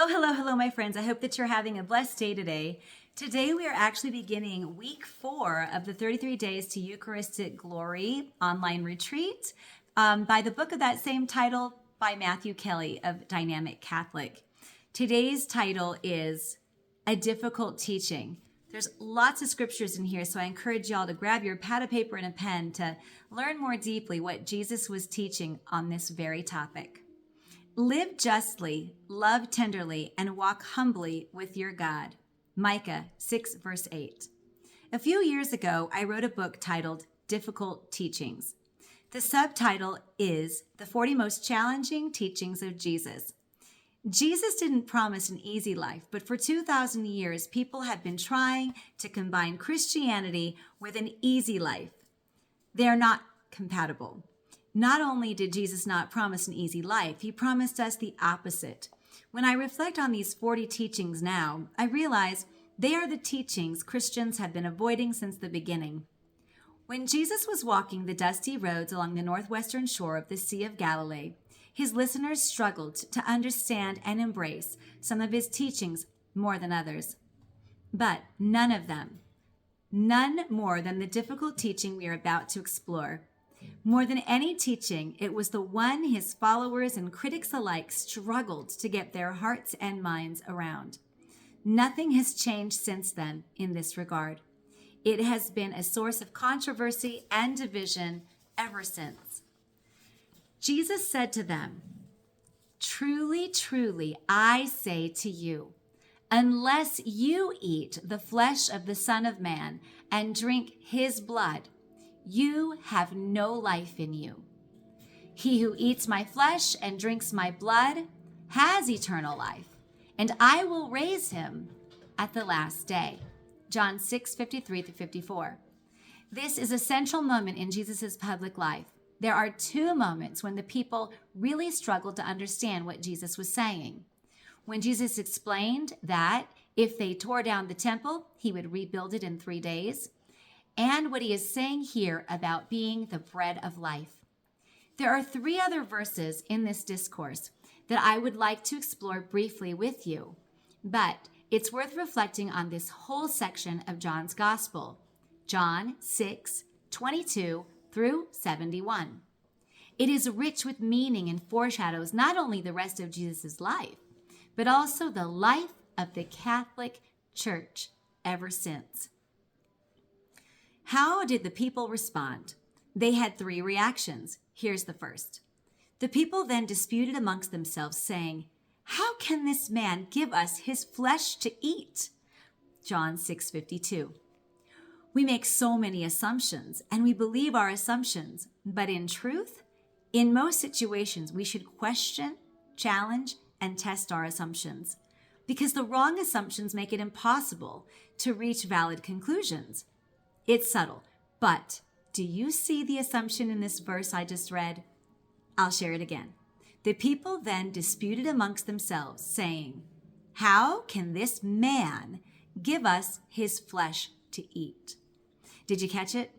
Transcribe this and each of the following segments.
Hello, my friends. I hope that you're having a blessed day today. Today, we are actually beginning week 4 of the 33 Days to Eucharistic Glory online retreat by the book of that same title by Matthew Kelly of Dynamic Catholic. Today's title is A Difficult Teaching. There's lots of scriptures in here, so I encourage y'all to grab your pad of paper and a pen to learn more deeply what Jesus was teaching on this very topic. Live justly, love tenderly, and walk humbly with your God. Micah 6, verse 8. A few years ago, I wrote a book titled Difficult Teachings. The subtitle is The 40 Most Challenging Teachings of Jesus. Jesus didn't promise an easy life, but for 2,000 years, people have been trying to combine Christianity with an easy life. They are not compatible. Not only did Jesus not promise an easy life, he promised us the opposite. When I reflect on these 40 teachings now, I realize they are the teachings Christians have been avoiding since the beginning. When Jesus was walking the dusty roads along the northwestern shore of the Sea of Galilee, his listeners struggled to understand and embrace some of his teachings more than others. But none of them, none more than the difficult teaching we are about to explore. More than any teaching, it was the one his followers and critics alike struggled to get their hearts and minds around. Nothing has changed since then in this regard. It has been a source of controversy and division ever since. Jesus said to them, "Truly, truly, I say to you, unless you eat the flesh of the Son of Man and drink his blood, you have no life in you. He who eats my flesh and drinks my blood has eternal life, and I will raise him at the last day." John 6:53-54. This is a central moment in Jesus' public life. There are two moments when the people really struggled to understand what Jesus was saying. When Jesus explained that if they tore down the temple, he would rebuild it in 3 days, and what he is saying here about being the bread of life. There are 3 other verses in this discourse that I would like to explore briefly with you, but it's worth reflecting on this whole section of John's Gospel, John 6:22-71. It is rich with meaning and foreshadows not only the rest of Jesus' life, but also the life of the Catholic Church ever since. How did the people respond? They had 3 reactions. Here's the first. The people then disputed amongst themselves, saying, "How can this man give us his flesh to eat?" John 6:52. We make so many assumptions, and we believe our assumptions, but in truth, in most situations, we should question, challenge, and test our assumptions, because the wrong assumptions make it impossible to reach valid conclusions. It's subtle, but do you see the assumption in this verse I just read? I'll share it again. The people then disputed amongst themselves, saying, "How can this man give us his flesh to eat?" Did you catch it?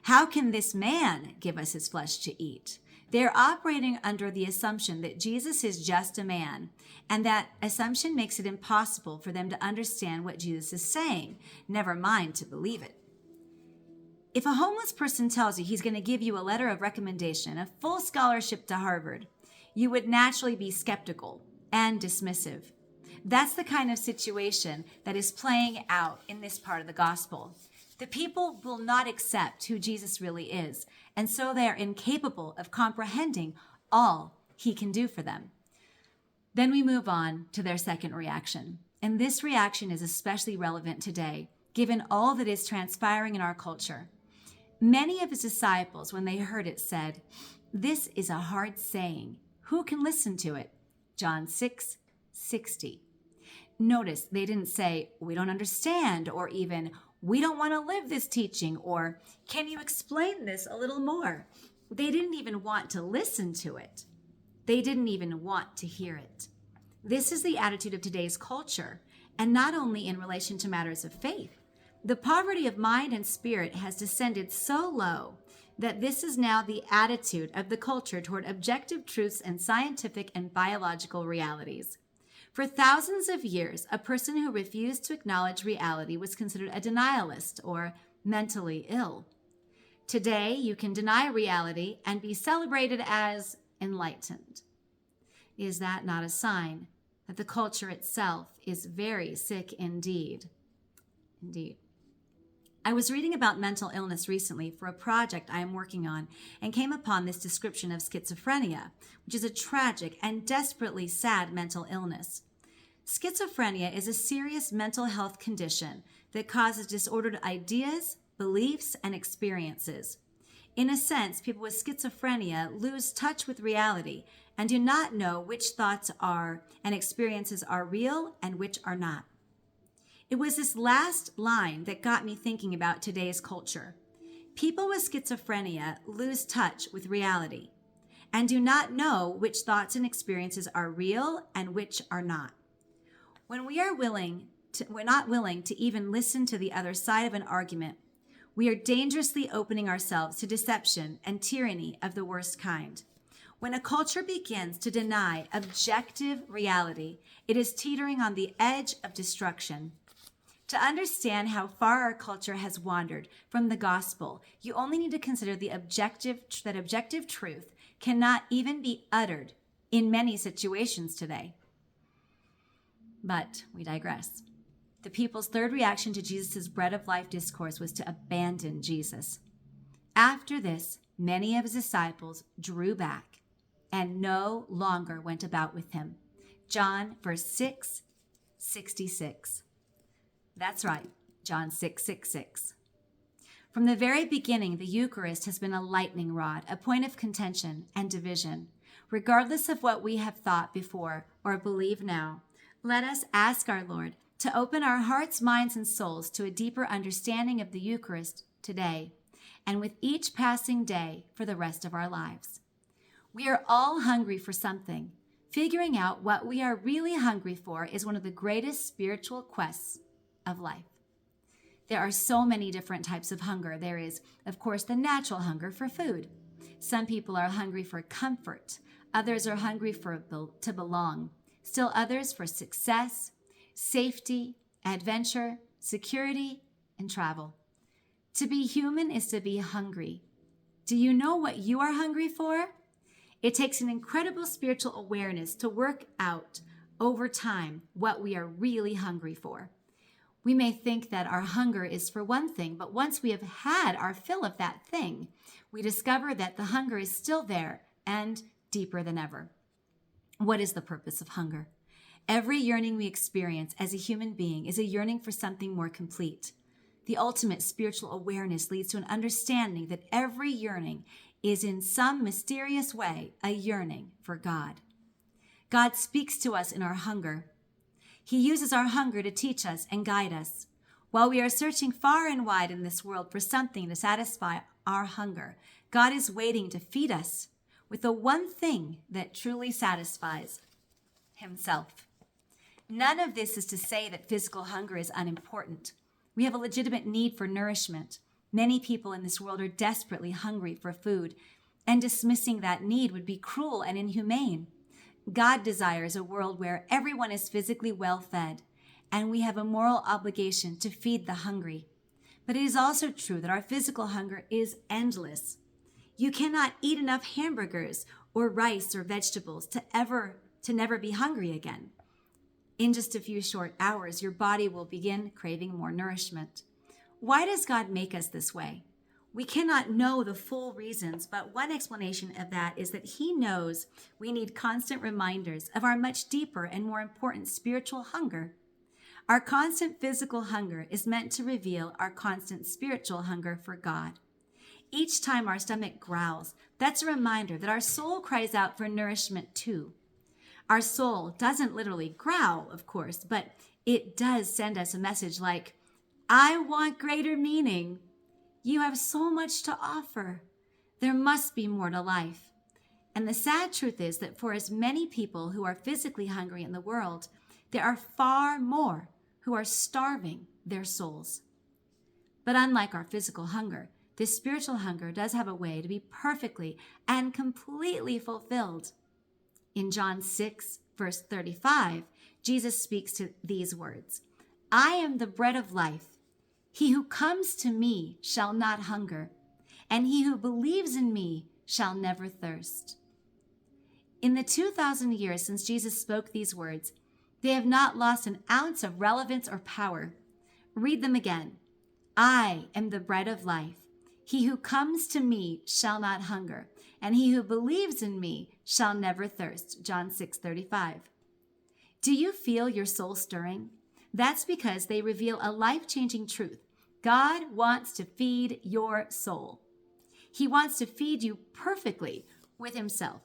How can this man give us his flesh to eat? They're operating under the assumption that Jesus is just a man, and that assumption makes it impossible for them to understand what Jesus is saying, never mind to believe it. If a homeless person tells you he's going to give you a letter of recommendation, a full scholarship to Harvard, you would naturally be skeptical and dismissive. That's the kind of situation that is playing out in this part of the gospel. The people will not accept who Jesus really is, and so they are incapable of comprehending all he can do for them. Then we move on to their second reaction, and this reaction is especially relevant today, given all that is transpiring in our culture. Many of his disciples, when they heard it, said, "This is a hard saying. Who can listen to it?" John 6:60. Notice they didn't say, "We don't understand," or even, "We don't want to live this teaching," or, "Can you explain this a little more?" They didn't even want to listen to it. They didn't even want to hear it. This is the attitude of today's culture, and not only in relation to matters of faith. The poverty of mind and spirit has descended so low that this is now the attitude of the culture toward objective truths and scientific and biological realities. For thousands of years, a person who refused to acknowledge reality was considered a denialist or mentally ill. Today, you can deny reality and be celebrated as enlightened. Is that not a sign that the culture itself is very sick indeed? Indeed. I was reading about mental illness recently for a project I am working on and came upon this description of schizophrenia, which is a tragic and desperately sad mental illness. Schizophrenia is a serious mental health condition that causes disordered ideas, beliefs, and experiences. In a sense, people with schizophrenia lose touch with reality and do not know which thoughts are and experiences are real and which are not. It was this last line that got me thinking about today's culture. People with schizophrenia lose touch with reality and do not know which thoughts and experiences are real and which are not. When we're not willing to even listen to the other side of an argument, we are dangerously opening ourselves to deception and tyranny of the worst kind. When a culture begins to deny objective reality, it is teetering on the edge of destruction. To understand how far our culture has wandered from the gospel, you only need to consider that objective truth cannot even be uttered in many situations today. But we digress. The people's third reaction to Jesus' bread of life discourse was to abandon Jesus. After this, many of his disciples drew back and no longer went about with him. John verse 6:66. That's right, John 6:66. From the very beginning, the Eucharist has been a lightning rod, a point of contention and division. Regardless of what we have thought before or believe now, let us ask our Lord to open our hearts, minds, and souls to a deeper understanding of the Eucharist today and with each passing day for the rest of our lives. We are all hungry for something. Figuring out what we are really hungry for is one of the greatest spiritual quests of life. There are so many different types of hunger. There is, of course, the natural hunger for food. Some people are hungry for comfort. Others are hungry to belong. Still others for success, safety, adventure, security, and travel. To be human is to be hungry. Do you know what you are hungry for? It takes an incredible spiritual awareness to work out over time what we are really hungry for. We may think that our hunger is for one thing, but once we have had our fill of that thing, we discover that the hunger is still there and deeper than ever. What is the purpose of hunger? Every yearning we experience as a human being is a yearning for something more complete. The ultimate spiritual awareness leads to an understanding that every yearning is in some mysterious way a yearning for God. God speaks to us in our hunger. He uses our hunger to teach us and guide us. While we are searching far and wide in this world for something to satisfy our hunger, God is waiting to feed us with the one thing that truly satisfies himself. None of this is to say that physical hunger is unimportant. We have a legitimate need for nourishment. Many people in this world are desperately hungry for food, and dismissing that need would be cruel and inhumane. God desires a world where everyone is physically well fed, and we have a moral obligation to feed the hungry. But it is also true that our physical hunger is endless. You cannot eat enough hamburgers or rice or vegetables to never be hungry again. In just a few short hours, your body will begin craving more nourishment. Why does God make us this way? We cannot know the full reasons, but one explanation of that is that he knows we need constant reminders of our much deeper and more important spiritual hunger. Our constant physical hunger is meant to reveal our constant spiritual hunger for God. Each time our stomach growls, that's a reminder that our soul cries out for nourishment too. Our soul doesn't literally growl, of course, but it does send us a message like, I want greater meaning. You have so much to offer. There must be more to life. And the sad truth is that for as many people who are physically hungry in the world, there are far more who are starving their souls. But unlike our physical hunger, this spiritual hunger does have a way to be perfectly and completely fulfilled. In John 6, verse 35, Jesus speaks to these words: I am the bread of life. He who comes to me shall not hunger, and he who believes in me shall never thirst. In the 2,000 years since Jesus spoke these words, they have not lost an ounce of relevance or power. Read them again. I am the bread of life. He who comes to me shall not hunger, and he who believes in me shall never thirst. John 6:35. Do you feel your soul stirring? That's because they reveal a life-changing truth. God wants to feed your soul. He wants to feed you perfectly with himself.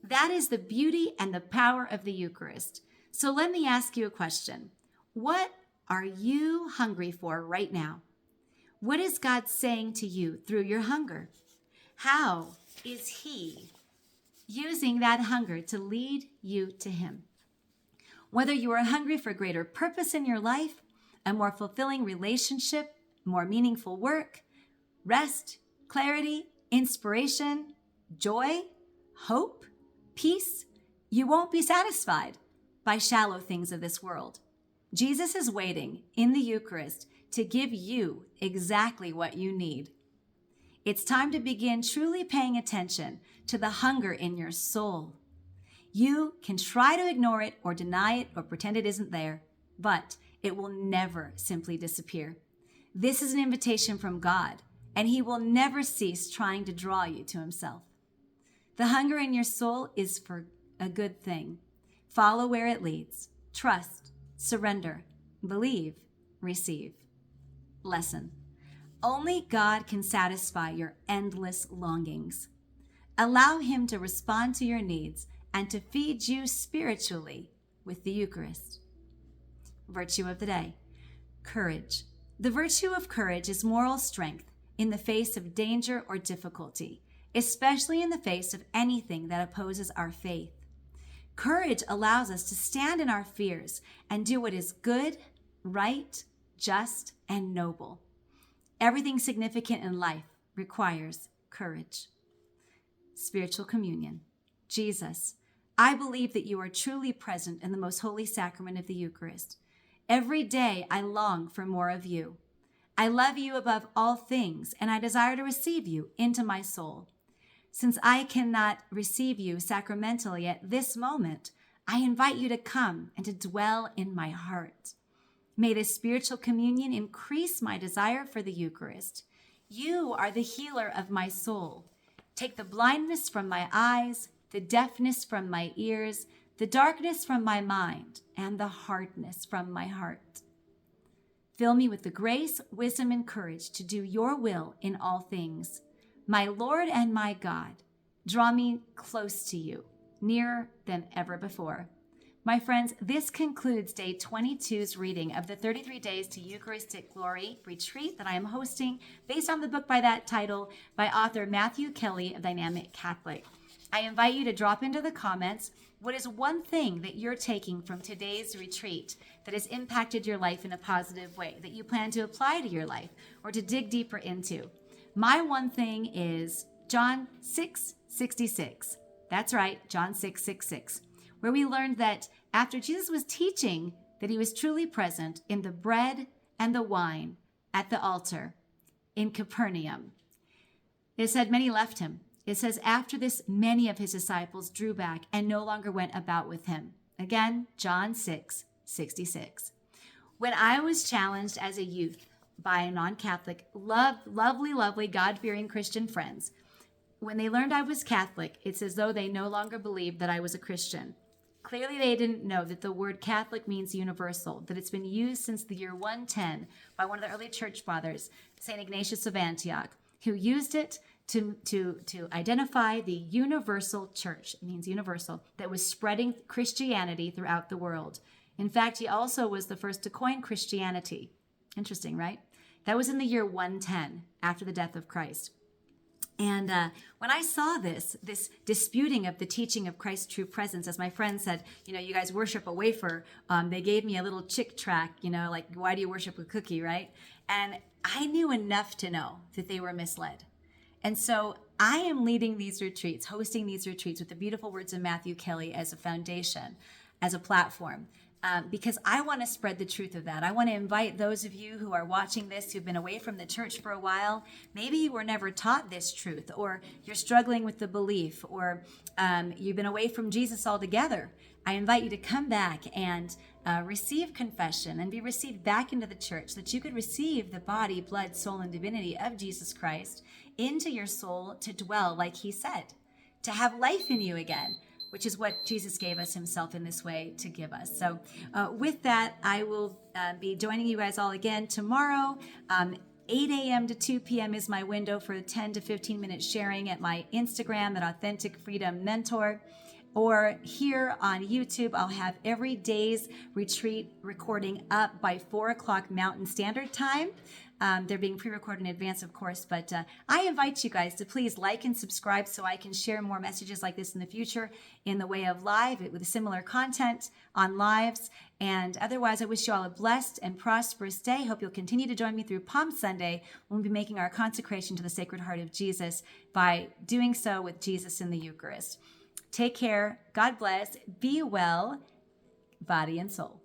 That is the beauty and the power of the Eucharist. So let me ask you a question. What are you hungry for right now? What is God saying to you through your hunger? How is he using that hunger to lead you to him? Whether you are hungry for greater purpose in your life, a more fulfilling relationship, more meaningful work, rest, clarity, inspiration, joy, hope, peace, you won't be satisfied by shallow things of this world. Jesus is waiting in the Eucharist to give you exactly what you need. It's time to begin truly paying attention to the hunger in your soul. You can try to ignore it or deny it or pretend it isn't there, but it will never simply disappear. This is an invitation from God, and he will never cease trying to draw you to himself. The hunger in your soul is for a good thing. Follow where it leads. Trust, surrender, believe, receive. Lesson: only God can satisfy your endless longings. Allow him to respond to your needs and to feed you spiritually with the Eucharist. Virtue of the day: courage. The virtue of courage is moral strength in the face of danger or difficulty, especially in the face of anything that opposes our faith. Courage allows us to stand in our fears and do what is good, right, just, and noble. Everything significant in life requires courage. Spiritual communion. Jesus, I believe that you are truly present in the most holy sacrament of the Eucharist. Every day I long for more of you. I love you above all things, and I desire to receive you into my soul. Since I cannot receive you sacramentally at this moment, I invite you to come and to dwell in my heart. May this spiritual communion increase my desire for the Eucharist. You are the healer of my soul. Take the blindness from my eyes, the deafness from my ears, the darkness from my mind, and the hardness from my heart. Fill me with the grace, wisdom, and courage to do your will in all things. My Lord and my God, draw me close to you, nearer than ever before. My friends, this concludes day 22's reading of the 33 Days to Eucharistic Glory retreat that I am hosting based on the book by that title by author Matthew Kelly of Dynamic Catholic. I invite you to drop into the comments what is one thing that you're taking from today's retreat that has impacted your life in a positive way, that you plan to apply to your life or to dig deeper into. My one thing is John 6:66. That's right, John 6:66, where we learned that after Jesus was teaching that he was truly present in the bread and the wine at the altar in Capernaum. It said many left him. It says after this, many of his disciples drew back and no longer went about with him. Again, John 6:66. When I was challenged as a youth by non-Catholic, lovely, God-fearing Christian friends, when they learned I was Catholic, it's as though they no longer believed that I was a Christian. Clearly, they didn't know that the word Catholic means universal, that it's been used since the year 110 by one of the early church fathers, St. Ignatius of Antioch, who used it to identify the universal church. It means universal, that was spreading Christianity throughout the world. In fact, he also was the first to coin Christianity. Interesting, right? That was in the year 110, after the death of Christ. And when I saw this disputing of the teaching of Christ's true presence, as my friend said, you guys worship a wafer. They gave me a little chick track, like, why do you worship a cookie, right? And I knew enough to know that they were misled. And so I am leading these retreats, hosting these retreats with the beautiful words of Matthew Kelly as a foundation, as a platform, because I want to spread the truth of that. I want to invite those of you who are watching this who've been away from the church for a while. Maybe you were never taught this truth, or you're struggling with the belief, or you've been away from Jesus altogether. I invite you to come back and receive confession and be received back into the church, so that you could receive the body, blood, soul, and divinity of Jesus Christ into your soul to dwell, like he said, to have life in you again, which is what Jesus gave us himself in this way to give us. So with that, I will be joining you guys all again tomorrow. 8 a.m. to 2 p.m. is my window for 10 to 15 minute sharing at my Instagram at Authentic Freedom Mentor. Or here on YouTube, I'll have every day's retreat recording up by 4 o'clock Mountain Standard Time. They're being pre-recorded in advance, of course, but I invite you guys to please like and subscribe so I can share more messages like this in the future in the way of live with similar content on lives. And otherwise, I wish you all a blessed and prosperous day. Hope you'll continue to join me through Palm Sunday when we'll be making our consecration to the Sacred Heart of Jesus by doing so with Jesus in the Eucharist. Take care. God bless. Be well, body and soul.